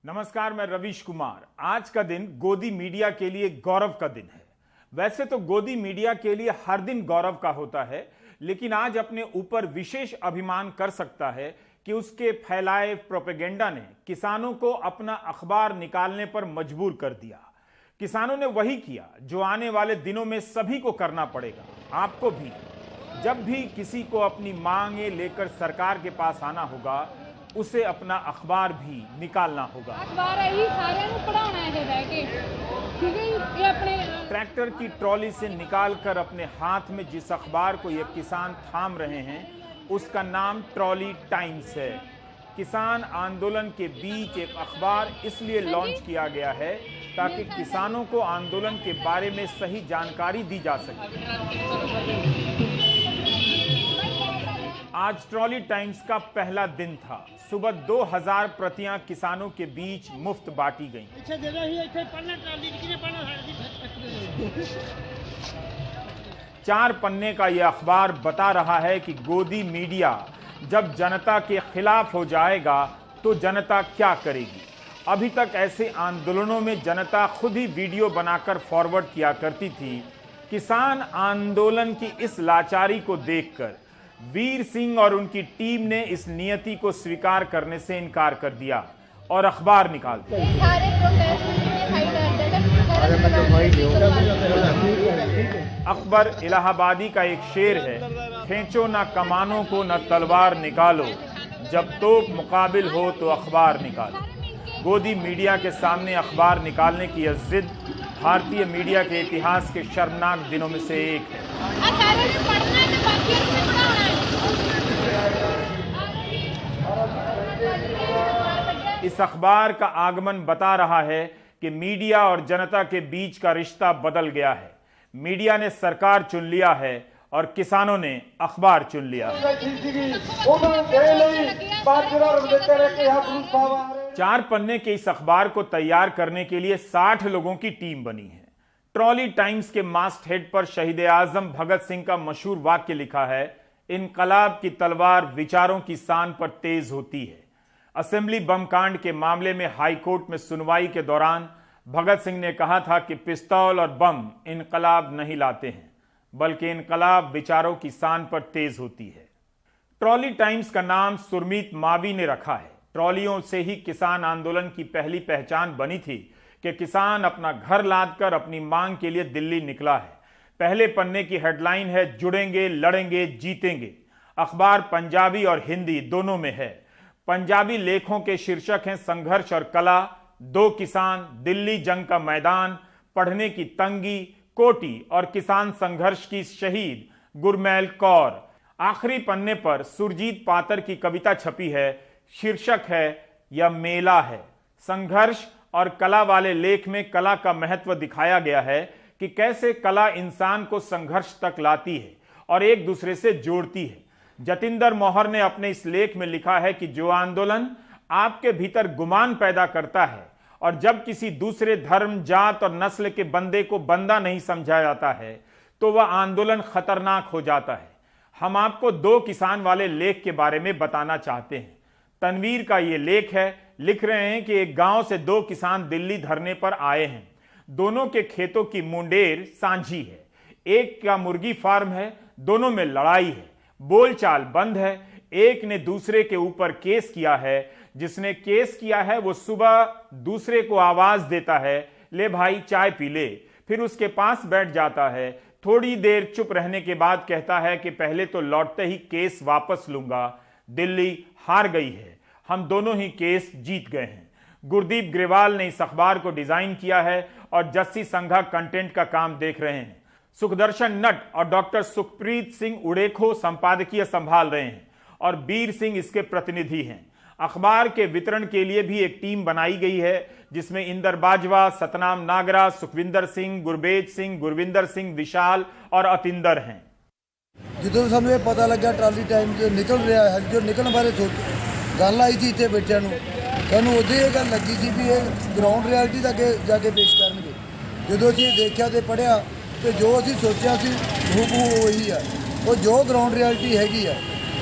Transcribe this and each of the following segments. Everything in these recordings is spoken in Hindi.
नमस्कार, मैं रवीश कुमार। आज का दिन गोदी मीडिया के लिए गौरव का दिन है। वैसे तो गोदी मीडिया के लिए हर दिन गौरव का होता है, लेकिन आज अपने ऊपर विशेष अभिमान कर सकता है कि उसके फैलाए प्रोपेगेंडा ने किसानों को अपना अखबार निकालने पर मजबूर कर दिया। किसानों ने वही किया जो आने वाले दिनों में सभी को करना पड़ेगा, आपको भी। जब भी किसी को अपनी मांगे लेकर सरकार के पास आना होगा, उसे अपना अखबार भी निकालना होगा। ट्रैक्टर की ट्रॉली से निकालकर अपने हाथ में जिस अखबार को ये किसान थाम रहे हैं, उसका नाम ट्रॉली टाइम्स है। किसान आंदोलन के बीच एक अखबार इसलिए लॉन्च किया गया है ताकि किसानों को आंदोलन के बारे में सही जानकारी दी जा सके। आज ट्रॉली टाइम्स का पहला दिन था। सुबह 2000 प्रतियां किसानों के बीच मुफ्त बांटी गईं। 4 पन्ने का यह अखबार बता रहा है कि गोदी मीडिया जब जनता के खिलाफ हो जाएगा तो जनता क्या करेगी। अभी तक ऐसे आंदोलनों में जनता खुद ही वीडियो बनाकर फॉरवर्ड किया करती थी। किसान आंदोलन की इस लाचारी को देखकर वीर सिंह और उनकी टीम ने इस नियति को स्वीकार करने से इनकार कर दिया और अखबार निकाल दिया। अकबर इलाहाबादी का एक शेर है, खींचो ना कमानों को न तलवार निकालो, जब तोप मुकाबिल हो तो अखबार निकालो। गोदी मीडिया के सामने अखबार निकालने की यह जिद भारतीय मीडिया के इतिहास के शर्मनाक दिनों में से एक है। इस अखबार का आगमन बता रहा है कि मीडिया और जनता के बीच का रिश्ता बदल गया है। मीडिया ने सरकार चुन लिया है और किसानों ने अखबार चुन लिया। 4 पन्ने के इस अखबार को तैयार करने के लिए 60 लोगों की टीम बनी है। ट्रॉली टाइम्स के मास्ट हेड पर शहीद आजम भगत सिंह का मशहूर वाक्य लिखा है, इनकलाब की तलवार विचारों की शान पर तेज होती है। असेंबली बम कांड के मामले में हाई कोर्ट में सुनवाई के दौरान भगत सिंह ने कहा था कि पिस्तौल और बम इनकलाब नहीं लाते हैं, बल्कि इनकलाब विचारों की शान पर तेज होती है। ट्रॉली टाइम्स का नाम सुरमीत मावी ने रखा है। ट्रॉलियों से ही किसान आंदोलन की पहली पहचान बनी थी कि किसान अपना घर लादकर अपनी मांग के लिए दिल्ली निकला है। पहले पन्ने की हेडलाइन है, जुड़ेंगे, लड़ेंगे, जीतेंगे। अखबार पंजाबी और हिंदी दोनों में है। पंजाबी लेखों के शीर्षक हैं, संघर्ष और कला, 2 किसान, दिल्ली जंग का मैदान, पढ़ने की तंगी, कोटी और किसान संघर्ष की शहीद गुरमैल कौर। आखिरी पन्ने पर सुरजीत पातर की कविता छपी है, शीर्षक है यह मेला है। संघर्ष और कला वाले लेख में कला का महत्व दिखाया गया है कि कैसे कला इंसान को संघर्ष तक लाती है और एक दूसरे से जोड़ती है। जतिंदर मोहर ने अपने इस लेख में लिखा है कि जो आंदोलन आपके भीतर गुमान पैदा करता है और जब किसी दूसरे धर्म, जात और नस्ल के बंदे को बंदा नहीं समझा जाता है तो वह आंदोलन खतरनाक हो जाता है। हम आपको 2 किसान वाले लेख के बारे में बताना चाहते हैं। तनवीर का ये लेख है, लिख रहे हैं कि एक गांव से 2 किसान दिल्ली धरने पर आए हैं। दोनों के खेतों की मुंडेर सांझी है। एक का मुर्गी फार्म है, दोनों में लड़ाई है, बोलचाल बंद है। एक ने दूसरे के ऊपर केस किया है। जिसने केस किया है वो सुबह दूसरे को आवाज देता है, ले भाई चाय पी ले, फिर उसके पास बैठ जाता है। थोड़ी देर चुप रहने के बाद कहता है कि पहले तो लौटते ही केस वापस लूंगा। दिल्ली हार गई है, हम दोनों ही केस जीत गए हैं। गुरदीप ग्रेवाल ने इस अखबार को डिजाइन किया है और जस्सी संघा कंटेंट का काम देख रहे हैं। सुखदर्शन नट और डॉक्टर सुखप्रीत सिंह उड़ेखो संपादकीय संभाल रहे हैं और बीर सिंह इसके प्रतिनिधि हैं। अखबार के वितरण के लिए भी एक टीम बनाई गई है जिसमें इंदर बाजवा, सतनाम नागरा, सुखविंदर सिंह, गुरबेज सिंह, गुरविंदर सिंह, विशाल और अतिंदर हैं। ਜਦੋਂ ਸਾਨੂੰ ਇਹ ਪਤਾ ਲੱਗਾ ਟਰਾਲੀ ਟਾਈਮ ਜੋ ਨਿਕਲ ਰਿਹਾ ਹੈ, ਜੋ ਨਿਕਲਣ ਬਾਰੇ ਗੱਲ ਆਈ ਸੀ ਇੱਥੇ ਬੱਚਿਆਂ ਨੂੰ, ਸਾਨੂੰ ਉਦੋਂ ਇਹ ਗੱਲ ਲੱਗੀ ਸੀ ਵੀ ਇਹ ਗਰਾਊਂਡ ਰਿਐਲਿਟੀ ਦਾ ਅੱਗੇ ਜਾ ਕੇ ਪੇਸ਼ ਕਰਨਗੇ। ਜਦੋਂ ਅਸੀਂ ਦੇਖਿਆ ਤੇ ਪੜ੍ਹਿਆ ਤੇ ਜੋ ਅਸੀਂ ਸੋਚਿਆ ਸੀ ਉਹ ਉਹੀ ਆ। ਉਹ ਜੋ ਗਰਾਊਂਡ ਰਿਐਲਿਟੀ ਹੈਗੀ ਆ,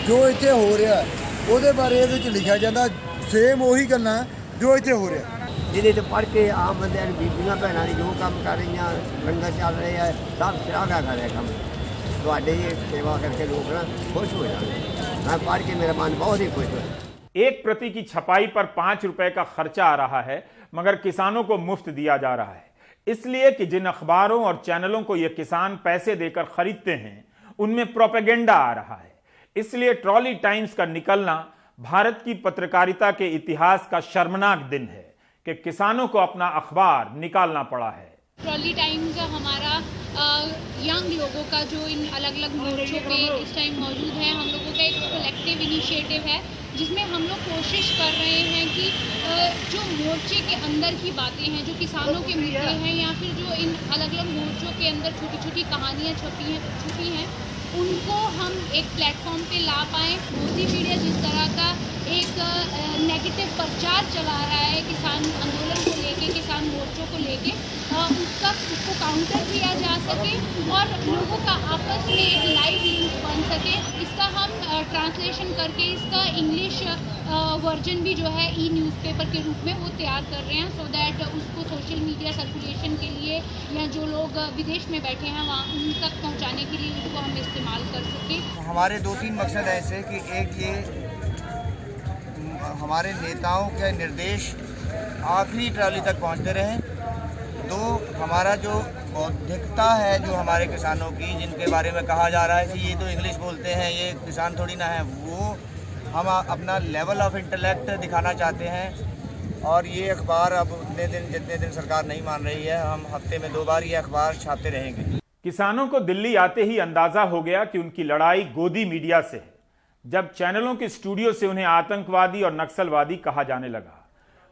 ਜੋ ਇੱਥੇ ਹੋ ਰਿਹਾ ਉਹਦੇ ਬਾਰੇ ਇਹਦੇ ਵਿੱਚ ਲਿਖਿਆ ਜਾਂਦਾ, ਸੇਮ ਉਹੀ ਗੱਲਾਂ ਜੋ ਇੱਥੇ ਹੋ ਰਿਹਾ। ਜਿਹਦੇ ਤੇ ਪੜ੍ਹ ਕੇ ਆਮ ਬੰਦਿਆਂ ਨੂੰ ਬੀਬੀਆਂ ਭੈਣਾਂ ਦੀ ਜੋ ਕੰਮ ਕਰ ਰਹੀਆਂ ਲੰਗਰ ਚੱਲ ਰਹੇ ਆ ਸਭ ਸ਼ਲਾਘਾ ਕਰ ਰਿਹਾ ਕੰਮ ਤੁਹਾਡੇ ਇਹ ਸੇਵਾ ਕਰਕੇ ਲੋਕ ਨਾ खुश हो जाते मैं पढ़ के मेरा मन बहुत ही खुश हुआ। एक प्रति की छपाई पर 5 रुपए का खर्चा आ रहा है मगर किसानों को मुफ्त दिया जा रहा है इसलिए कि जिन अखबारों और चैनलों को यह किसान पैसे देकर खरीदते हैं उनमें प्रोपेगेंडा आ रहा है। इसलिए ट्रॉली टाइम्स का निकलना भारत की पत्रकारिता के इतिहास का शर्मनाक दिन है कि किसानों को अपना अखबार निकालना पड़ा है। ट्रॉली टाइम्स हमारा यंग लोगों का जो इन अलग अलग मोर्चों पे इस टाइम मौजूद है हम लोगों का एक कलेक्टिव इनिशिएटिव है जिसमें हम लोग कोशिश कर रहे हैं कि जो मोर्चे के अंदर की बातें हैं जो किसानों के मुद्दे हैं या फिर जो इन अलग अलग मोर्चों के अंदर छोटी छोटी कहानियाँ छुपी हैं उनको हम एक प्लेटफॉर्म पे ला पाएँ। मोदी मीडिया जिस तरह का एक नेगेटिव प्रचार चला रहा है किसान आंदोलन को लेके किसान मोर्चों को लेके उसको काउंटर किया जा सके और लोगों का आपस में एक लाइव लिंक बन सके इसका हम ट्रांसलेशन करके इसका इंग्लिश वर्जन भी जो है न्यूज़पेपर के रूप में वो तैयार कर रहे हैं सो दैट उसको सोशल मीडिया सर्कुलेशन के लिए या जो लोग विदेश में बैठे हैं वहाँ उन तक पहुँचाने के लिए उसको हम इस्तेमाल कर सकें। हमारे 2-3 मकसद ऐसे कि एक ये हमारे नेताओं के निर्देश आखिरी ट्रॉली तक पहुंचते रहें, दो हमारा जो बौद्धिकता है जो हमारे किसानों की जिनके बारे में कहा जा रहा है कि ये तो इंग्लिश बोलते हैं ये किसान थोड़ी ना है वो हम अपना लेवल ऑफ इंटेलेक्ट दिखाना चाहते हैं और ये अखबार अब उतने दिन जितने दिन सरकार नहीं मान रही है हम हफ्ते में 2 बार ये अखबार छापते रहेंगे। किसानों को दिल्ली आते ही अंदाजा हो गया कि उनकी लड़ाई गोदी मीडिया से है जब चैनलों के स्टूडियो से उन्हें आतंकवादी और नक्सलवादी कहा जाने लगा।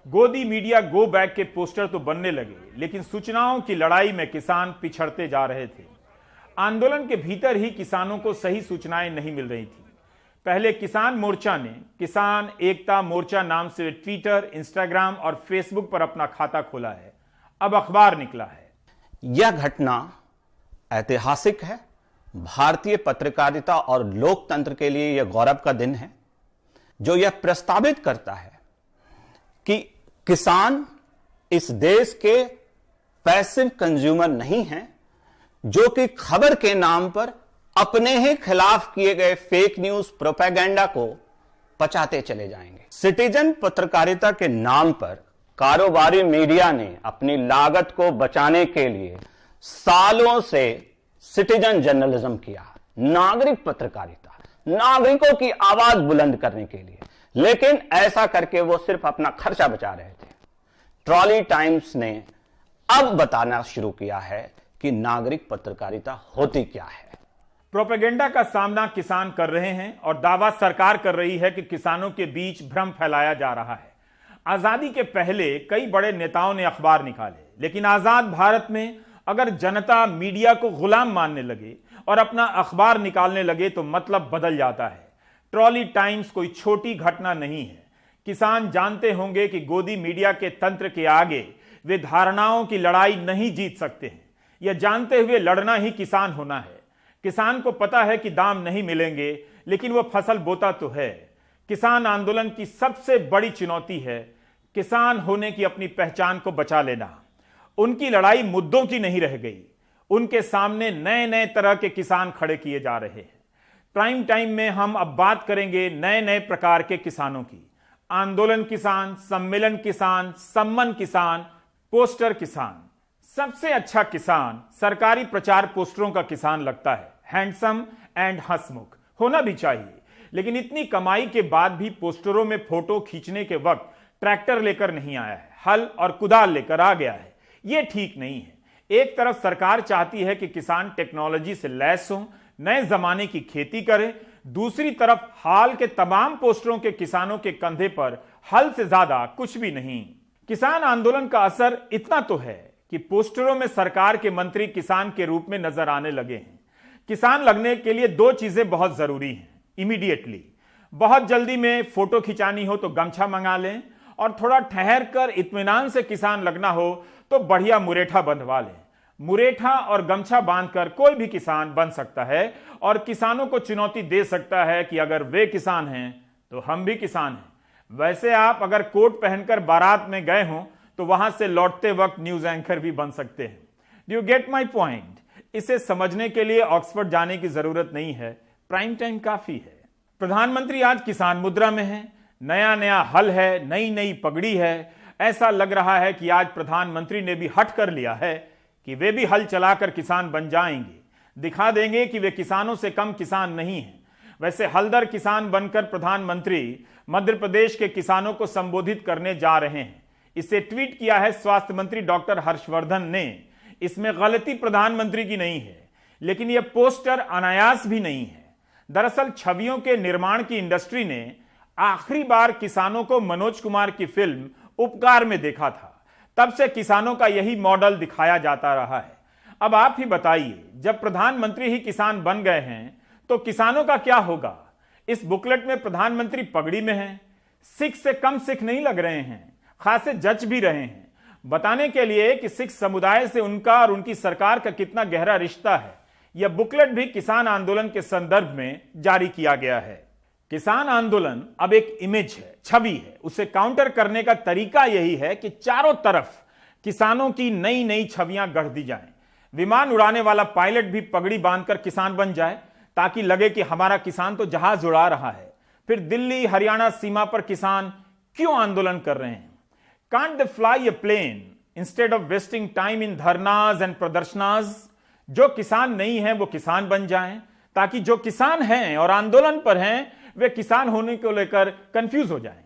गोदी मीडिया गो बैक के पोस्टर तो बनने लगे लेकिन सूचनाओं की लड़ाई में किसान पिछड़ते जा रहे थे। आंदोलन के भीतर ही किसानों को सही सूचनाएं नहीं मिल रही थी। पहले किसान मोर्चा ने किसान एकता मोर्चा नाम से ट्विटर, इंस्टाग्राम और फेसबुक पर अपना खाता खोला है। अब अखबार निकला है। यह घटना ऐतिहासिक है। भारतीय पत्रकारिता और लोकतंत्र के लिए यह गौरव का दिन है जो यह प्रस्तावित करता है कि किसान इस देश के पैसिव कंज्यूमर नहीं हैं जो कि खबर के नाम पर अपने ही खिलाफ किए गए फेक न्यूज प्रोपेगेंडा को पचाते चले जाएंगे। सिटीजन पत्रकारिता के नाम पर कारोबारी मीडिया ने अपनी लागत को बचाने के लिए सालों से सिटीजन जर्नलिज्म किया, नागरिक पत्रकारिता, नागरिकों की आवाज बुलंद करने के लिए, लेकिन ऐसा करके वो सिर्फ अपना खर्चा बचा रहे थे। ट्रॉली टाइम्स ने अब बताना शुरू किया है कि नागरिक पत्रकारिता होती क्या है। प्रोपेगेंडा का सामना किसान कर रहे हैं और दावा सरकार कर रही है कि किसानों के बीच भ्रम फैलाया जा रहा है। आजादी के पहले कई बड़े नेताओं ने अखबार निकाले लेकिन आजाद भारत में अगर जनता मीडिया को गुलाम मानने लगे और अपना अखबार निकालने लगे तो मतलब बदल जाता है। ट्रॉली टाइम्स कोई छोटी घटना नहीं है। किसान जानते होंगे कि गोदी मीडिया के तंत्र के आगे वे धारणाओं की लड़ाई नहीं जीत सकते हैं। यह जानते हुए लड़ना ही किसान होना है। किसान को पता है कि दाम नहीं मिलेंगे लेकिन वह फसल बोता तो है। किसान आंदोलन की सबसे बड़ी चुनौती है किसान होने की अपनी पहचान को बचा लेना। उनकी लड़ाई मुद्दों की नहीं रह गई, उनके सामने नए नए तरह के किसान खड़े किए जा रहे हैं। प्राइम टाइम में हम अब बात करेंगे नए नए प्रकार के किसानों की। आंदोलन किसान, सम्मेलन किसान, सम्मन किसान, पोस्टर किसान। सबसे अच्छा किसान सरकारी प्रचार पोस्टरों का किसान लगता है। हैंडसम एंड हंसमुख होना भी चाहिए लेकिन इतनी कमाई के बाद भी पोस्टरों में फोटो खींचने के वक्त ट्रैक्टर लेकर नहीं आया है, हल और कुदाल लेकर आ गया है। यह ठीक नहीं है। एक तरफ सरकार चाहती है कि किसान टेक्नोलॉजी से लैस हों, नए जमाने की खेती करें, दूसरी तरफ हाल के तमाम पोस्टरों के किसानों के कंधे पर हल से ज्यादा कुछ भी नहीं। किसान आंदोलन का असर इतना तो है कि पोस्टरों में सरकार के मंत्री किसान के रूप में नजर आने लगे हैं। किसान लगने के लिए 2 चीजें बहुत जरूरी हैं। इमीडिएटली, बहुत जल्दी में फोटो खिंचानी हो तो गमछा मंगा लें और थोड़ा ठहर कर इत्मीनान से किसान लगना हो तो बढ़िया मुरेठा बंधवा लें। मुरेठा और गमछा बांधकर कोई भी किसान बन सकता है और किसानों को चुनौती दे सकता है कि अगर वे किसान हैं तो हम भी किसान हैं। वैसे आप अगर कोट पहनकर बारात में गए हों तो वहां से लौटते वक्त न्यूज एंकर भी बन सकते हैं। Do you get my point? इसे समझने के लिए ऑक्सफोर्ड जाने की जरूरत नहीं है, प्राइम टाइम काफी है। प्रधानमंत्री आज किसान मुद्रा में है, नया नया हल है, नई नई पगड़ी है। ऐसा लग रहा है कि आज प्रधानमंत्री ने भी हट कर लिया है कि वे भी हल चलाकर किसान बन जाएंगे, दिखा देंगे कि वे किसानों से कम किसान नहीं हैं। वैसे हलदर किसान बनकर प्रधानमंत्री मध्य प्रदेश के किसानों को संबोधित करने जा रहे हैं। इसे ट्वीट किया है स्वास्थ्य मंत्री डॉक्टर हर्षवर्धन ने। इसमें गलती प्रधानमंत्री की नहीं है, लेकिन यह पोस्टर अनायास भी नहीं है। दरअसल छवियों के निर्माण की इंडस्ट्री ने आखिरी बार किसानों को मनोज कुमार की फिल्म उपकार में देखा था। तब से किसानों का यही मॉडल दिखाया जाता रहा है। अब आप ही बताइए, जब प्रधानमंत्री ही किसान बन गए हैं तो किसानों का क्या होगा? इस बुकलेट में प्रधानमंत्री पगड़ी में हैं, सिख से कम सिख नहीं लग रहे हैं, खासे जच भी रहे हैं, बताने के लिए कि सिख समुदाय से उनका और उनकी सरकार का कितना गहरा रिश्ता है। यह बुकलेट भी किसान आंदोलन के संदर्भ में जारी किया गया है। किसान आंदोलन अब एक इमेज है, छवि है। उसे काउंटर करने का तरीका यही है कि चारों तरफ किसानों की नई नई छवियां गढ़ दी जाएं। विमान उड़ाने वाला पायलट भी पगड़ी बांधकर किसान बन जाए, ताकि लगे कि हमारा किसान तो जहाज उड़ा रहा है। फिर दिल्ली हरियाणा सीमा पर किसान क्यों आंदोलन कर रहे हैं? Can't they fly a plane instead of wasting time in dharnas and pradarshanas? जो किसान नहीं है वो किसान बन जाएं, ताकि जो किसान हैं और आंदोलन पर हैं वे किसान होने को लेकर कंफ्यूज हो जाएं।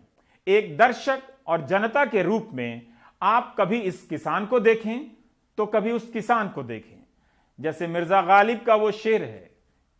एक दर्शक और जनता के रूप में आप कभी इस किसान को देखें तो कभी उस किसान को देखें। जैसे मिर्जा गालिब का वो शेर है,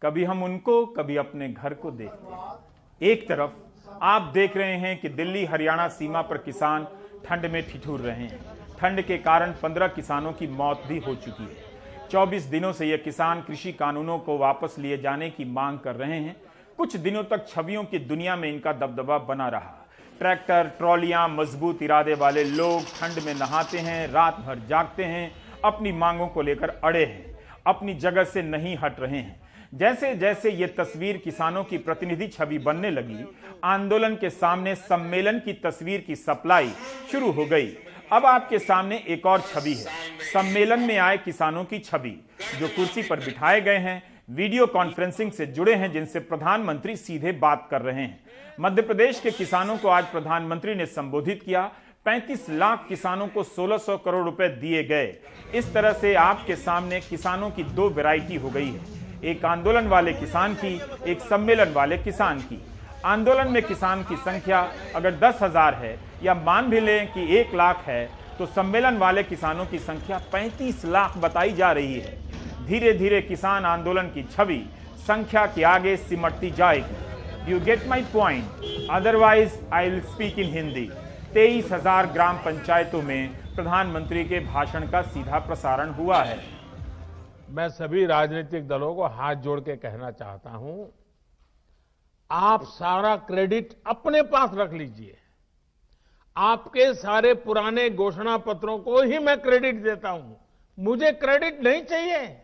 कभी हम उनको कभी अपने घर को देखते हैं। एक तरफ आप देख रहे हैं कि दिल्ली हरियाणा सीमा पर किसान ठंड में ठिठुर रहे हैं। ठंड के कारण 15 किसानों की मौत भी हो चुकी है। 24 दिनों से ये किसान कृषि कानूनों को वापस लिए जाने की मांग कर रहे हैं। कुछ दिनों तक छवियों की दुनिया में इनका दबदबा बना रहा। ट्रैक्टर, ट्रॉलियां, मजबूत इरादे वाले लोग ठंड में नहाते हैं, रात भर जागते हैं, अपनी मांगों को लेकर अड़े हैं, अपनी जगह से नहीं हट रहे हैं। जैसे जैसे ये तस्वीर किसानों की प्रतिनिधि छवि बनने लगी, आंदोलन के सामने सम्मेलन की तस्वीर की सप्लाई शुरू हो गई। अब आपके सामने एक और छवि है, सम्मेलन में आए किसानों की छवि, जो कुर्सी पर बिठाए गए हैं, वीडियो कॉन्फ्रेंसिंग से जुड़े हैं, जिनसे प्रधानमंत्री सीधे बात कर रहे हैं। मध्य प्रदेश के किसानों को आज प्रधानमंत्री ने संबोधित किया। 35 लाख किसानों को 1600 करोड़ रुपए दिए गए। इस तरह से आपके सामने किसानों की दो वैरायटी हो गई है, एक आंदोलन वाले किसान की, एक सम्मेलन वाले किसान की। आंदोलन में किसान की संख्या अगर 10,000 है या मान भी लें कि 1 लाख है, तो सम्मेलन वाले किसानों की संख्या 35 लाख बताई जा रही है। धीरे धीरे किसान आंदोलन की छवि संख्या के आगे सिमटती जाएगी। You get my point? Otherwise I will speak in Hindi. 23,000 ग्राम पंचायतों में प्रधानमंत्री के भाषण का सीधा प्रसारण हुआ है। मैं सभी राजनीतिक दलों को हाथ जोड़ के कहना चाहता हूं, आप सारा क्रेडिट अपने पास रख लीजिए। आपके सारे पुराने घोषणा पत्रों को ही मैं क्रेडिट देता हूं, मुझे क्रेडिट नहीं चाहिए।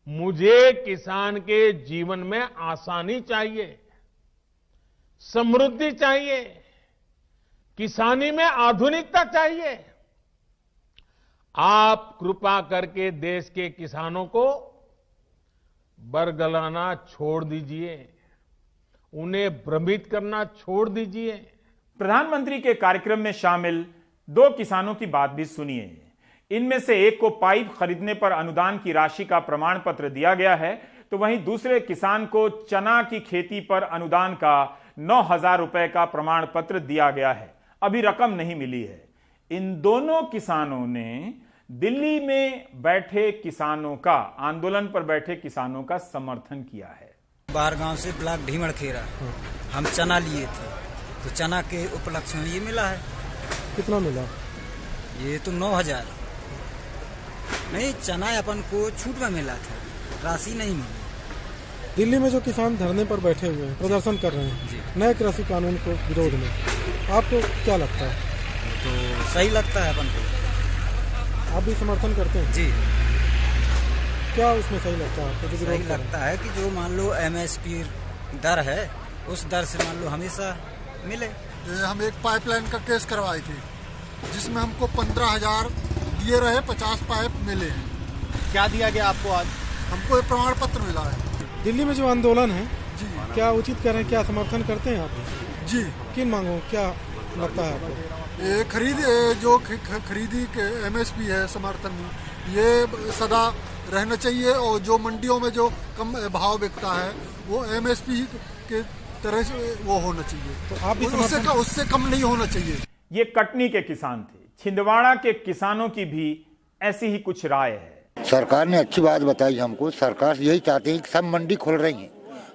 मुझे किसान के जीवन में आसानी चाहिए, समृद्धि चाहिए, किसानी में आधुनिकता चाहिए। आप कृपा करके देश के किसानों को बरगलाना छोड़ दीजिए, उन्हें भ्रमित करना छोड़ दीजिए। प्रधानमंत्री के कार्यक्रम में शामिल 2 किसानों की बात भी सुनिए। इनमें से एक को पाइप खरीदने पर अनुदान की राशि का प्रमाण पत्र दिया गया है, तो वहीं दूसरे किसान को चना की खेती पर अनुदान का 9,000 रुपए का प्रमाण पत्र दिया गया है। अभी रकम नहीं मिली है। इन दोनों किसानों ने दिल्ली में बैठे किसानों का, आंदोलन पर बैठे किसानों का समर्थन किया है। बाहर गांव से ब्लॉक ढीमड़खेरा हम चना लिए थे, तो चना के उपलक्ष्य में ये मिला है। कितना मिला? ये तो 9,000। नहीं, चना अपन को छूट में मिला था, राशि नहीं मिली। दिल्ली में जो किसान धरने पर बैठे हुए हैं, प्रदर्शन कर रहे हैं नए कृषि कानून के विरोध में, आपको क्या लगता है? तो सही लगता है अपन को। आप भी समर्थन करते हैं? जी। क्या उसमें सही लगता है आपको? सही लगता है कि जो मान लो MSP दर है, उस दर से मान लो हमेशा मिले। हम एक पाइपलाइन का केस करवाई थी, जिसमें हमको 15,000 दिए रहे, 50 पाइप मिले हैं। क्या दिया गया आपको आज? हमको एक प्रमाण पत्र मिला है। दिल्ली में जो आंदोलन है जी, क्या उचित करें, क्या समर्थन करते हैं आप? जी। किन मांगों, क्या लगता है आपको? ये खरीदी के MSP है, समर्थन, ये सदा रहना चाहिए और जो मंडियों में जो कम भाव बिकता है वो MSP के तरह से वो होना चाहिए, तो आप उससे कम नहीं होना चाहिए। ये कटनी के किसान थे। छिंदवाड़ा के किसानों की भी ऐसी ही कुछ राय है। सरकार ने अच्छी बात बताई हमको। सरकार यही चाहती है कि सब मंडी खुल रही है,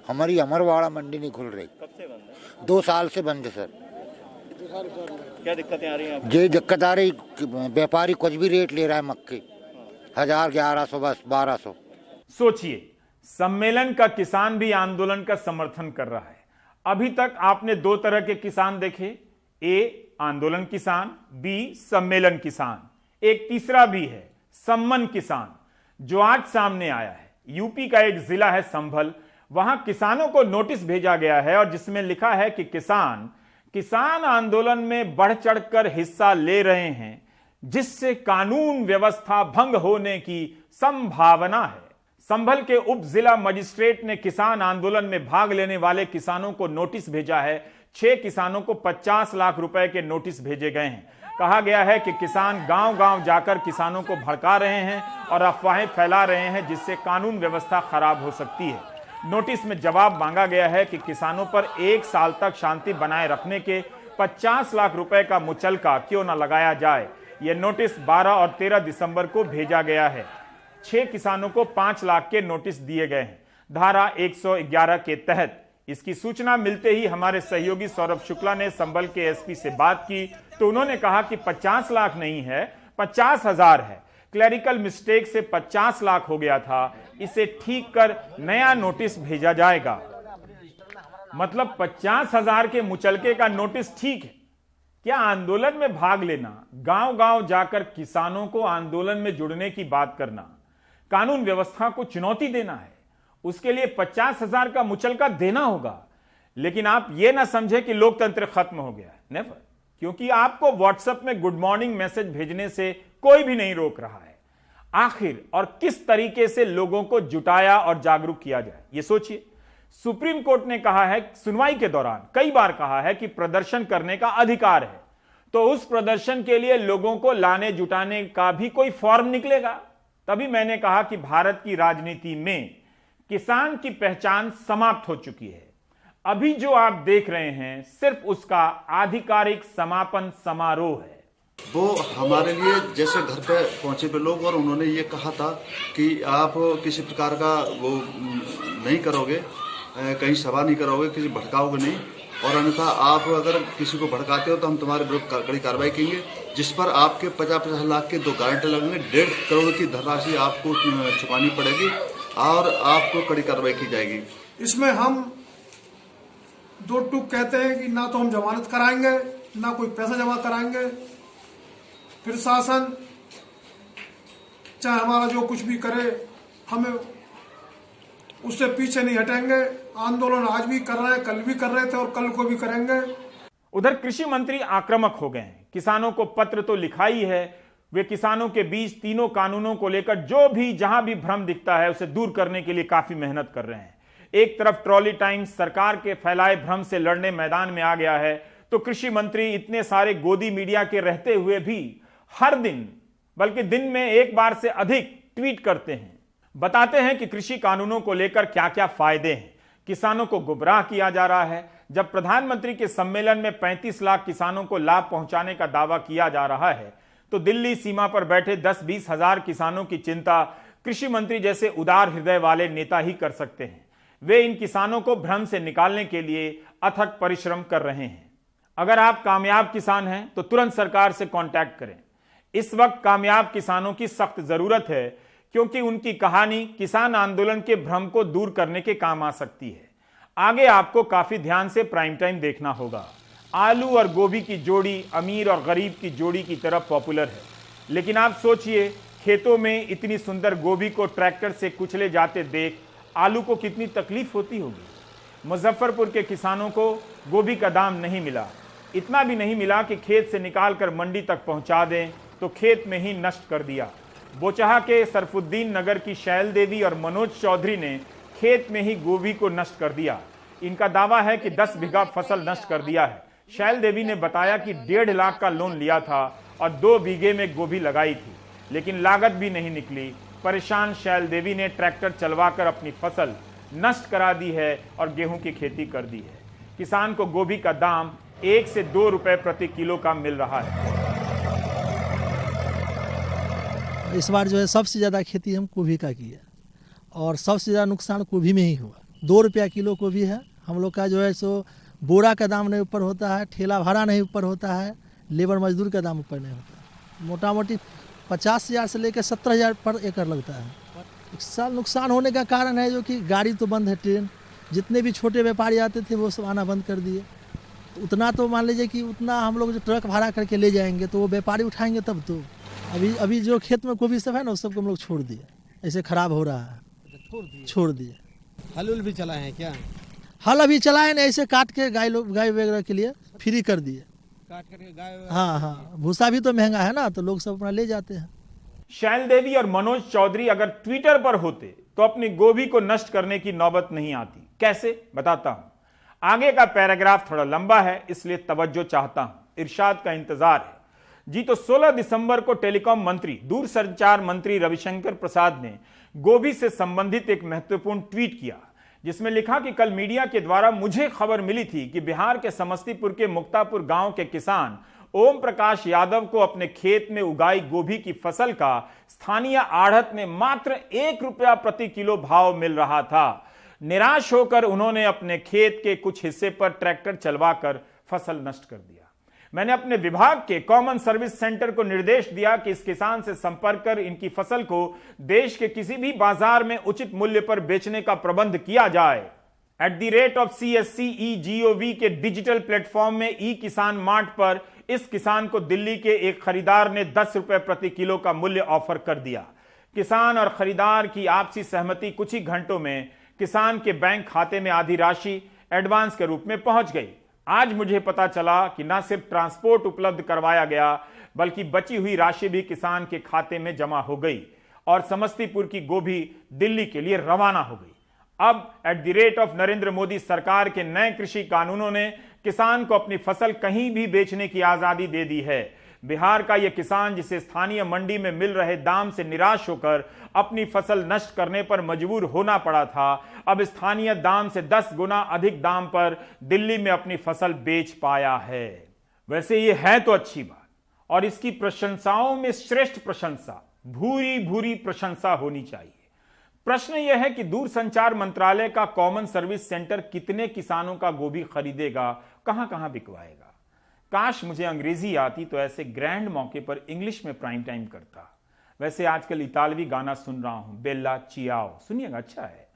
हमारी अमरवाड़ा मंडी नहीं खुल रही। कब से बंद है? 2 साल से बंद है सर। क्या दिक्कतें आ रही हैं? ये दिक्कत आ रही, व्यापारी कुछ भी रेट ले रहा है मक्के, 1000, 1100, बस 1200। सोचिए, सम्मेलन का किसान भी आंदोलन का समर्थन कर रहा है। अभी तक आपने 2 तरह के किसान देखे, ए आंदोलन किसान, बी सम्मेलन किसान। एक तीसरा भी है, सम्मन किसान, जो आज सामने आया है। यूपी का एक जिला है संभल, वहां किसानों को नोटिस भेजा गया है और जिसमें लिखा है कि किसान आंदोलन में बढ़ चढ़कर हिस्सा ले रहे हैं, जिससे कानून व्यवस्था भंग होने की संभावना है। संभल के उप जिला मजिस्ट्रेट ने किसान आंदोलन में भाग लेने वाले किसानों को नोटिस भेजा है। 6 किसानों को 50 लाख रुपए के नोटिस भेजे गए हैं। कहा गया है कि किसान गांव-गांव जाकर किसानों को भड़का रहे हैं और अफवाहें फैला रहे हैं, जिससे कानून व्यवस्था खराब हो सकती है। नोटिस में जवाब मांगा गया है कि किसानों पर 1 साल तक शांति बनाए रखने के 50 लाख रुपए का मुचलका क्यों न लगाया जाए। यह नोटिस 12 और 13 दिसंबर को भेजा गया है। 6 किसानों को 5 लाख के नोटिस दिए गए हैं, धारा 111 के तहत। इसकी सूचना मिलते ही हमारे सहयोगी सौरभ शुक्ला ने संभल के एसपी से बात की, तो उन्होंने कहा कि 50 लाख नहीं है, 50,000 है। क्लरिकल मिस्टेक से 50 लाख हो गया था, इसे ठीक कर नया नोटिस भेजा जाएगा। मतलब 50,000 के मुचलके का नोटिस ठीक है। क्या आंदोलन में भाग लेना, गांव-गांव जाकर किसानों को आंदोलन में जुड़ने की बात करना, कानून व्यवस्था को चुनौती देना है? उसके लिए 50,000 का मुचलका देना होगा। लेकिन आप यह ना समझे कि लोकतंत्र खत्म हो गया, नेवर। क्योंकि आपको व्हाट्सएप में गुड मॉर्निंग मैसेज भेजने से कोई भी नहीं रोक रहा है। आखिर और किस तरीके से लोगों को जुटाया और जागरूक किया जाए, यह सोचिए। सुप्रीम कोर्ट ने कहा है, सुनवाई के दौरान कई बार कहा है कि प्रदर्शन करने का अधिकार है, तो उस प्रदर्शन के लिए लोगों को लाने जुटाने का भी कोई फॉर्म निकलेगा। तभी मैंने कहा कि भारत की राजनीति में किसान की पहचान समाप्त हो चुकी है। अभी जो आप देख रहे हैं सिर्फ उसका आधिकारिक समापन समारोह है। वो हमारे लिए जैसे घर पे पहुंचे पे लोग, और उन्होंने ये कहा था कि आप किसी प्रकार का वो नहीं करोगे, कहीं सभा नहीं करोगे, किसी भड़काओगे नहीं, और अन्यथा आप अगर किसी को भड़काते हो तो हम तुम्हारे विरुद्ध कड़ी कार्रवाई करेंगे, जिस पर आपके 50-50 लाख के 2 गारंटी लगेंगे। 1.5 करोड़ की धनराशि आपको चुकानी पड़ेगी और आपको कड़ी कार्रवाई की जाएगी। इसमें हम 2 टूक कहते हैं कि ना तो हम जमानत कराएंगे, ना कोई पैसा जमा कराएंगे। फिर शासन चाहे हमारा जो कुछ भी करे, हमें उससे पीछे नहीं हटेंगे। आंदोलन आज भी कर रहे हैं, कल भी कर रहे थे और कल को भी करेंगे। उधर कृषि मंत्री आक्रामक हो गए हैं। किसानों को पत्र तो लिखा ही है, वे किसानों के बीच तीनों कानूनों को लेकर जो भी जहां भी भ्रम दिखता है उसे दूर करने के लिए काफी मेहनत कर रहे हैं। एक तरफ ट्रॉली टाइम्स सरकार के फैलाए भ्रम से लड़ने मैदान में आ गया है, तो कृषि मंत्री इतने सारे गोदी मीडिया के रहते हुए भी हर दिन, बल्कि दिन में 1 बार से अधिक ट्वीट करते हैं, बताते हैं कि कृषि कानूनों को लेकर क्या क्या फायदे हैं। किसानों को गुमराह किया जा रहा है। जब प्रधानमंत्री के सम्मेलन में 35 लाख किसानों को लाभ पहुंचाने का दावा किया जा रहा है, तो दिल्ली सीमा पर बैठे 10-20 हजार किसानों की चिंता कृषि मंत्री जैसे उदार हृदय वाले नेता ही कर सकते हैं। वे इन किसानों को भ्रम से निकालने के लिए अथक परिश्रम कर रहे हैं। अगर आप कामयाब किसान हैं तो तुरंत सरकार से कांटेक्ट करें। इस वक्त कामयाब किसानों की सख्त जरूरत है, क्योंकि उनकी कहानी किसान आंदोलन के भ्रम को दूर करने के काम आ सकती है। आगे आपको काफी ध्यान से प्राइम टाइम देखना होगा। आलू और गोभी की जोड़ी अमीर और गरीब की जोड़ी की तरफ पॉपुलर है, लेकिन आप सोचिए, खेतों में इतनी सुंदर गोभी को ट्रैक्टर से कुचले जाते देख आलू को कितनी तकलीफ होती होगी। मुजफ्फरपुर के किसानों को गोभी का दाम नहीं मिला, इतना भी नहीं मिला कि खेत से निकालकर मंडी तक पहुंचा दें, तो खेत में ही नष्ट कर दिया। बोचहा के सरफुद्दीन नगर की शैल देवी और मनोज चौधरी ने खेत में ही गोभी को नष्ट कर दिया। इनका दावा है कि 10 बीघा फसल नष्ट कर दिया है। शैल देवी ने बताया कि 1.5 लाख का लोन लिया था और 2 बीघे में गोभी लगाई थी, लेकिन लागत भी नहीं निकली। परेशान शैल देवी ने ट्रैक्टर चलवाकर अपनी फसल नष्ट करा दी है और गेहूं की खेती कर दी है। किसान को गोभी का दाम 1 से 2 रुपए प्रति किलो का मिल रहा है। इस बार जो है सबसे ज़्यादा खेती हम गोभी का की है और सबसे ज़्यादा नुकसान गोभी में ही हुआ। 2 रुपया किलो गोभी है। हम लोग का जो है सो बोरा का दाम नहीं ऊपर होता है, ठेला भाड़ा नहीं ऊपर होता है, लेबर मजदूर का दाम ऊपर नहीं होता है। मोटा मोटी 50,000 से लेकर 70,000 पर एकड़ लगता है। इस साल नुकसान होने का कारण है जो कि गाड़ी तो बंद है, ट्रेन, जितने भी छोटे व्यापारी आते थे वो सब आना बंद कर दिए। उतना तो मान लीजिए कि उतना हम लोग जो ट्रक भाड़ा करके ले जाएंगे तो वो व्यापारी उठाएंगे तब तो। अभी जो खेत में गोभी सब है ना उस सबको हम लोग छोड़ दिए, ऐसे खराब हो रहा है, छोड़ दिए। हल भी चलाए हैं क्या? हल अभी चलाए नहीं, ऐसे काट के गाय वगैरह के लिए फ्री कर दिए, काट करके गाय। हाँ, भूसा भी तो महंगा है ना, तो लोग सब अपना ले जाते हैं। शैल देवी और मनोज चौधरी अगर ट्विटर पर होते तो अपनी गोभी को नष्ट करने की नौबत नहीं आती। कैसे, बताता हूं। आगे का पैराग्राफ थोड़ा लंबा है, इसलिए तवज्जो चाहता हूं, इरशाद का इंतजार है जी। तो 16 दिसंबर को टेलीकॉम मंत्री, दूरसंचार मंत्री रविशंकर प्रसाद ने गोभी से संबंधित एक महत्वपूर्ण ट्वीट किया, जिसमें लिखा कि कल मीडिया के द्वारा मुझे खबर मिली थी कि बिहार के समस्तीपुर के मुक्तापुर गांव के किसान ओम प्रकाश यादव को अपने खेत में उगाई गोभी की फसल का स्थानीय आढ़त में मात्र 1 रुपया प्रति किलो भाव मिल रहा था। निराश होकर उन्होंने अपने खेत के कुछ हिस्से पर ट्रैक्टर चलवाकर फसल नष्ट कर दिया। मैंने अपने विभाग के कॉमन सर्विस सेंटर को निर्देश दिया कि इस किसान से संपर्क कर इनकी फसल को देश के किसी भी बाजार में उचित मूल्य पर बेचने का प्रबंध किया जाए। @CSCEGOV के डिजिटल प्लेटफॉर्म में ई किसान मार्ट पर इस किसान को दिल्ली के एक खरीदार ने 10 रुपए प्रति किलो का मूल्य ऑफर कर दिया। किसान और खरीदार की आपसी सहमति कुछ ही घंटों में किसान के बैंक खाते में आधी राशि एडवांस के रूप में पहुंच गई। आज मुझे पता चला कि न सिर्फ ट्रांसपोर्ट उपलब्ध करवाया गया, बल्कि बची हुई राशि भी किसान के खाते में जमा हो गई और समस्तीपुर की गोभी दिल्ली के लिए रवाना हो गई। अब @नरेंद्र मोदी सरकार के नए कृषि कानूनों ने किसान को अपनी फसल कहीं भी बेचने की आजादी दे दी है। बिहार का यह किसान, जिसे स्थानीय मंडी में मिल रहे दाम से निराश होकर अपनी फसल नष्ट करने पर मजबूर होना पड़ा था, अब स्थानीय दाम से 10 गुना अधिक दाम पर दिल्ली में अपनी फसल बेच पाया है। वैसे ये है तो अच्छी बात, और इसकी प्रशंसाओं में श्रेष्ठ प्रशंसा, भूरी भूरी प्रशंसा होनी चाहिए। प्रश्न यह है कि दूरसंचार मंत्रालय का कॉमन सर्विस सेंटर कितने किसानों का गोभी खरीदेगा, कहां कहां बिकवाएगा। काश मुझे अंग्रेजी आती तो ऐसे ग्रैंड मौके पर इंग्लिश में प्राइम टाइम करता। वैसे आजकल इतालवी गाना सुन रहा हूं, बेल्ला चियाओ, सुनिएगा, अच्छा है।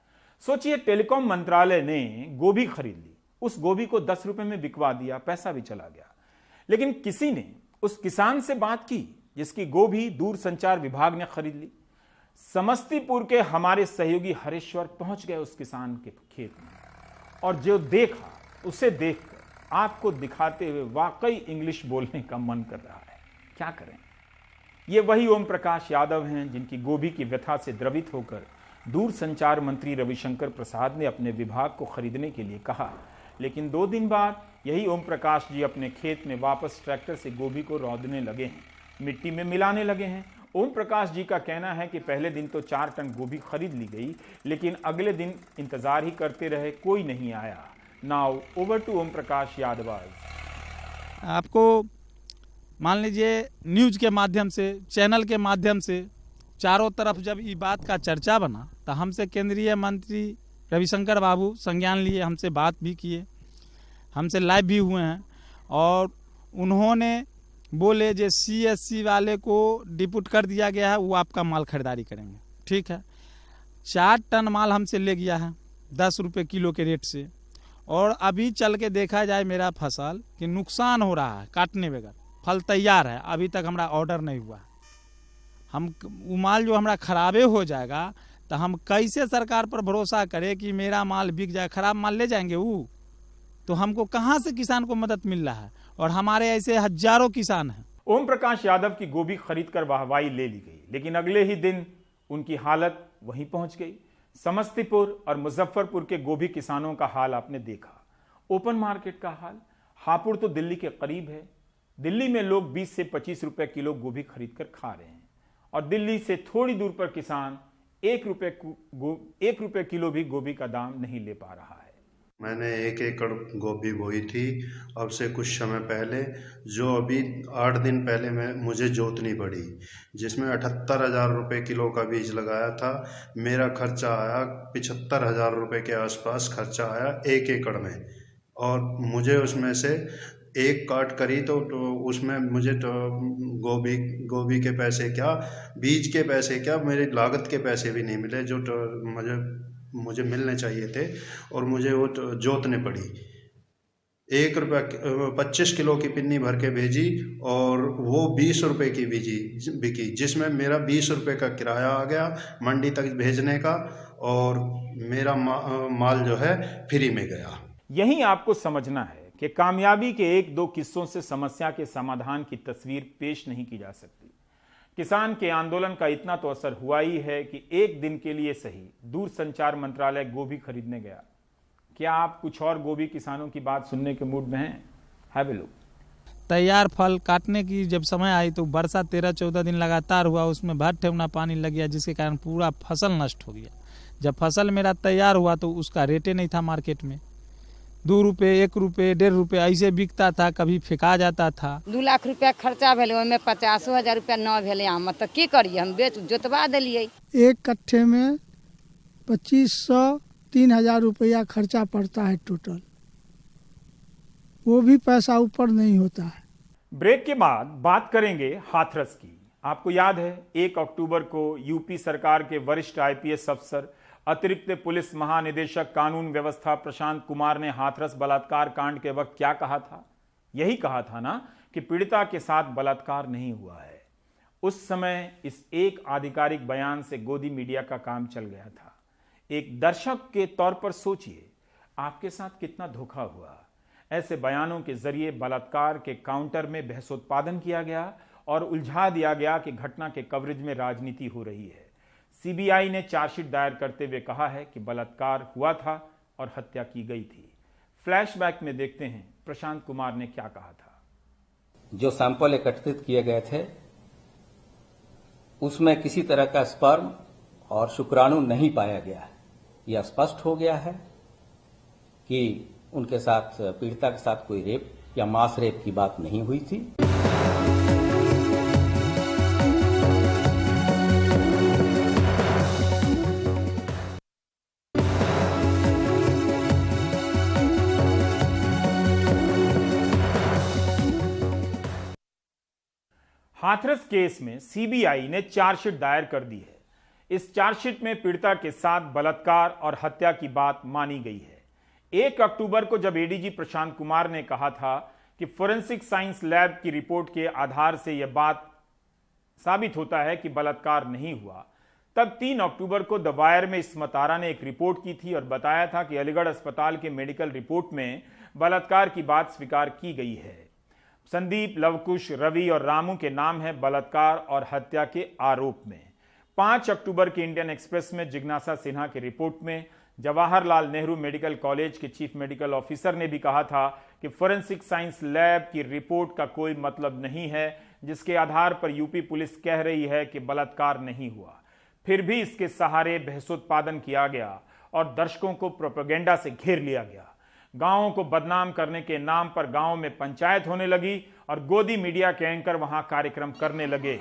सोचिए, टेलीकॉम मंत्रालय ने गोभी खरीद ली, उस गोभी को 10 रुपए में बिकवा दिया, पैसा भी चला गया। लेकिन किसी ने उस किसान से बात की जिसकी गोभी दूरसंचार विभाग ने खरीद ली। समस्तीपुर के हमारे सहयोगी हरेश्वर पहुंच गए उस किसान के खेत में, और जो देखा उसे देखकर आपको दिखाते हुए वाकई इंग्लिश बोलने का मन कर रहा है। क्या करें, ये वही ओम प्रकाश यादव हैं जिनकी गोभी की व्यथा से द्रवित होकर दूरसंचार मंत्री रविशंकर प्रसाद ने अपने विभाग को खरीदने के लिए कहा। लेकिन 2 दिन बाद यही ओम प्रकाश जी अपने खेत में वापस ट्रैक्टर से गोभी को रौंदने लगे हैं, मिट्टी में मिलाने लगे हैं। ओम प्रकाश जी का कहना है कि पहले दिन तो 4 टन गोभी खरीद ली गई, लेकिन अगले दिन इंतजार ही करते रहे, कोई नहीं आया। Now over two Om Prakash Yadav. आपको मान लीजिए न्यूज के माध्यम से, चैनल के माध्यम से चारों तरफ जब ये बात का चर्चा बना तो हमसे केंद्रीय मंत्री रविशंकर बाबू संज्ञान लिए, हमसे बात भी किए, हमसे लाइव भी हुए हैं, और उन्होंने बोले जो CSC वाले को डिप्यूट कर दिया गया है, वो आपका माल खरीदारी करेंगे। ठीक है, 4 टन माल हमसे ले गया है 10 रुपये किलो के रेट से, और अभी चल के देखा जाए मेरा फसल कि नुकसान हो रहा है काटने बगैर। फल तैयार है, अभी तक हमारा ऑर्डर नहीं हुआ। हम वो माल जो हमारा खराबे हो जाएगा तो हम कैसे सरकार पर भरोसा करें कि मेरा माल बिक जाए। खराब माल ले जाएंगे वो, तो हमको कहाँ से किसान को मदद मिल रहा है। और हमारे ऐसे हजारों किसान हैं। ओम प्रकाश यादव की गोभी खरीदकर वाहवाही ले ली गई, लेकिन अगले ही दिन उनकी हालत वहीं पहुंच गई। समस्तीपुर और मुजफ्फरपुर के गोभी किसानों का हाल आपने देखा। ओपन मार्केट का हाल, हापुड़ तो दिल्ली के करीब है। दिल्ली में लोग 20 से 25 रुपए किलो गोभी खरीदकर खा रहे हैं और दिल्ली से थोड़ी दूर पर किसान 1 रुपए किलो भी गोभी का दाम नहीं ले पा रहा है। मैंने 1 एकड़ गोभी बोई थी अब से कुछ समय पहले, जो अभी 8 दिन पहले मुझे जोतनी पड़ी, जिसमें 78,000 रुपये किलो का बीज लगाया था। मेरा खर्चा आया 75,000 रुपये के आसपास खर्चा आया 1 एकड़ में, और मुझे उसमें से एक काट करी तो उसमें मुझे तो गोभी के पैसे क्या, बीज के पैसे क्या, मेरी लागत के पैसे भी नहीं मिले जो मुझे मिलने चाहिए थे, और मुझे वो जोतने पड़ी। 1 रुपया 25 किलो की पिन्नी भर के भेजी और वो 20 रुपये की बिकी, जिसमें मेरा 20 रुपये का किराया आ गया मंडी तक भेजने का, और मेरा माल जो है फ्री में गया। यही आपको समझना है कि कामयाबी के 1-2 किस्सों से समस्या के समाधान की तस्वीर पेश नहीं की जा सकती। किसान के आंदोलन का इतना तो असर हुआ ही है कि एक दिन के लिए सही दूरसंचार मंत्रालय गोभी खरीदने गया। क्या आप कुछ और गोभी किसानों की बात सुनने के मूड में हैं? Have a look. तैयार फल काटने की जब समय आई तो वर्षा 13-14 दिन लगातार हुआ, उसमें भर ठेवना पानी लग गया, जिसके कारण पूरा फसल नष्ट हो गया। जब फसल मेरा तैयार हुआ तो उसका रेटे नहीं था मार्केट में। 2 रुपये, 1 रुपये, 1.5 रुपये ऐसे बिकता था, कभी फेंका जाता था। 2 लाख रुपया खर्चा भेल, ओहिमे 50,000 रुपया न भेल। हम तो की करिए, हम जोतवा दिलिए। 1 कट्ठे में 2500-3000 रुपया खर्चा पड़ता है टोटल, वो भी पैसा ऊपर नहीं होता है। ब्रेक के बाद बात करेंगे हाथरस की। आपको याद है 1 अक्टूबर को यूपी सरकार के वरिष्ठ IPS अफसर अतिरिक्त पुलिस महानिदेशक कानून व्यवस्था प्रशांत कुमार ने हाथरस बलात्कार कांड के वक्त क्या कहा था? यही कहा था ना कि पीड़िता के साथ बलात्कार नहीं हुआ है। उस समय इस एक आधिकारिक बयान से गोदी मीडिया का काम चल गया था। एक दर्शक के तौर पर सोचिए आपके साथ कितना धोखा हुआ। ऐसे बयानों के जरिए बलात्कार के काउंटर में बहसोत्पादन किया गया और उलझा दिया गया कि घटना के कवरेज में राजनीति हो रही है। CBI ने चार्जशीट दायर करते हुए कहा है कि बलात्कार हुआ था और हत्या की गई थी। फ्लैशबैक में देखते हैं प्रशांत कुमार ने क्या कहा था। जो सैंपल एकत्रित किए गए थे उसमें किसी तरह का स्पर्म और शुक्राणु नहीं पाया गया है। यह स्पष्ट हो गया है कि उनके साथ, पीड़िता के साथ कोई रेप या मास रेप की बात नहीं हुई थी। हाथरस केस में CBI ने चार्जशीट दायर कर दी है। इस चार्जशीट में पीड़िता के साथ बलात्कार और हत्या की बात मानी गई है। 1 अक्टूबर को जब ADG प्रशांत कुमार ने कहा था कि फोरेंसिक साइंस लैब की रिपोर्ट के आधार से यह बात साबित होता है कि बलात्कार नहीं हुआ, तब 3 अक्टूबर को द वायर में इस्मत आरा ने एक रिपोर्ट की थी और बताया था कि अलीगढ़ अस्पताल के मेडिकल रिपोर्ट में बलात्कार की बात स्वीकार की गई है। संदीप, लवकुश, रवि और रामू के नाम है बलात्कार और हत्या के आरोप में। 5 अक्टूबर के इंडियन एक्सप्रेस में जिज्ञासा सिन्हा की रिपोर्ट में जवाहरलाल नेहरू मेडिकल कॉलेज के चीफ मेडिकल ऑफिसर ने भी कहा था कि फोरेंसिक साइंस लैब की रिपोर्ट का कोई मतलब नहीं है, जिसके आधार पर यूपी पुलिस कह रही है कि बलात्कार नहीं हुआ। फिर भी इसके सहारे बहसोत्पादन किया गया और दर्शकों को प्रोपेगेंडा से घेर लिया गया। गांवों को बदनाम करने के नाम पर गांव में पंचायत होने लगी और गोदी मीडिया के एंकर वहां कार्यक्रम करने लगे।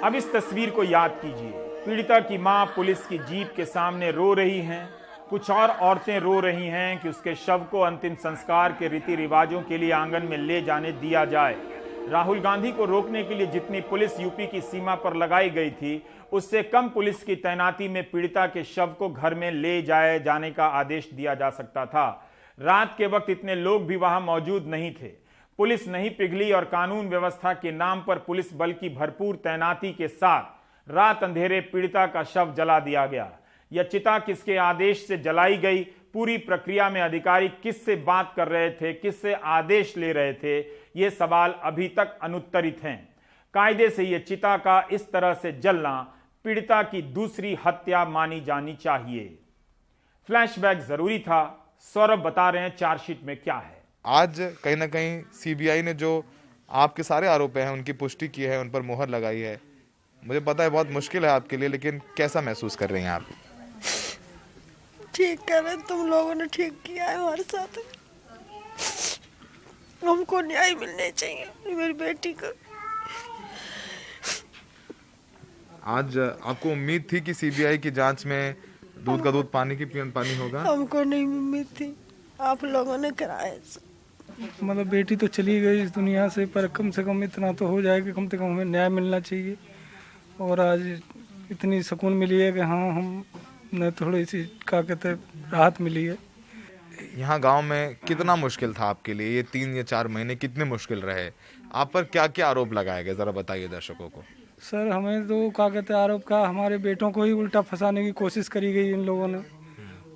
अब इस तस्वीर को याद कीजिए। पीड़िता की मां पुलिस की जीप के सामने रो रही हैं। कुछ और औरतें रो रही हैं कि उसके शव को अंतिम संस्कार के रीति रिवाजों के लिए आंगन में ले जाने दिया जाए। राहुल गांधी को रोकने के लिए जितनी पुलिस यूपी की सीमा पर लगाई गई थी, उससे कम पुलिस की तैनाती में पीड़िता के शव को घर में ले जाए जाने का आदेश दिया जा सकता था। रात के वक्त इतने लोग भी वहां मौजूद नहीं थे। पुलिस नहीं पिघली और कानून व्यवस्था के नाम पर पुलिस बल की भरपूर तैनाती के साथ रात अंधेरे पीड़िता का शव जला दिया गया। यह चिता किसके आदेश से जलाई गई, पूरी प्रक्रिया में अधिकारी किससे बात कर रहे थे, किससे आदेश ले रहे थे, ये सवाल अभी तक अनुत्तरित हैं। कायदे से ये चिता का इस तरह से जलना पीड़िता की दूसरी हत्या मानी जानी चाहिए। फ्लैशबैक जरूरी था। सौरभ बता रहे हैं चार्जशीट में क्या है। आज कहीं ना कहीं सीबीआई ने जो आपके सारे आरोप हैं उनकी पुष्टि की है, उन पर मोहर लगाई है। मुझे पता है बहुत मुश्किल है आपके लिए, लेकिन कैसा महसूस कर रही हैं आप? ठीक कर रहे, तुम लोगों ने ठीक किया है हमारे साथ। हमको न्याय मिलने चाहिए मेरी बेटी को। आज आपको उम्मीद थी कि सीबीआई की जांच में दूध का दूध पानी की पानी होगा? हमको नहीं उम्मीद थी, आप लोगों ने कराया। मतलब बेटी तो चली गई इस दुनिया से, पर कम से कम इतना तो हो जाए कि कम से कम हमें न्याय मिलना चाहिए। और आज इतनी सुकून मिली है कि हाँ, हम ने थोड़ी सी क्या कहते राहत मिली है। यहाँ गांव में कितना मुश्किल था आपके लिए? ये 3 या 4 महीने कितने मुश्किल रहे? आप पर क्या क्या आरोप लगाए गए, जरा बताइए दर्शकों को। सर, हमें तो क्या कहते आरोप का हमारे बेटों को ही उल्टा फंसाने की कोशिश करी गई इन लोगों ने।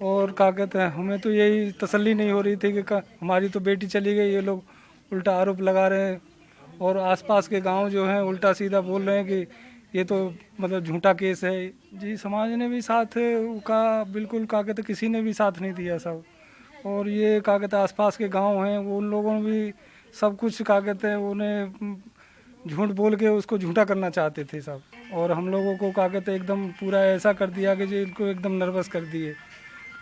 और क्या कहते हैं, हमें तो यही तसल्ली नहीं हो रही थी कि हमारी तो बेटी चली गई, ये लोग उल्टा आरोप लगा रहे हैं। और आसपास के गांव जो हैं उल्टा सीधा बोल रहे हैं कि ये तो मतलब झूठा केस है। जी, समाज ने भी साथ का बिल्कुल क्या कहते किसी ने भी साथ नहीं दिया सब। और ये क्या कहते आसपास के गांव हैं, वो उन लोगों ने भी सब कुछ क्या कहते हैं उन्हें झूठ बोल के उसको झूठा करना चाहते थे सब। और हम लोगों को क्या कहते एकदम पूरा ऐसा कर दिया कि जो इनको एकदम नर्वस कर दिए।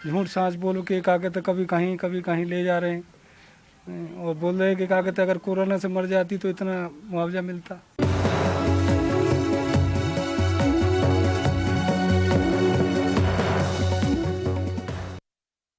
झूठ सांच बोल के क्या कहते कभी कहीं ले जा रहे हैं। और बोल रहे हैं कि क्या कहते अगर कोरोना से मर जाती तो इतना मुआवजा मिलता।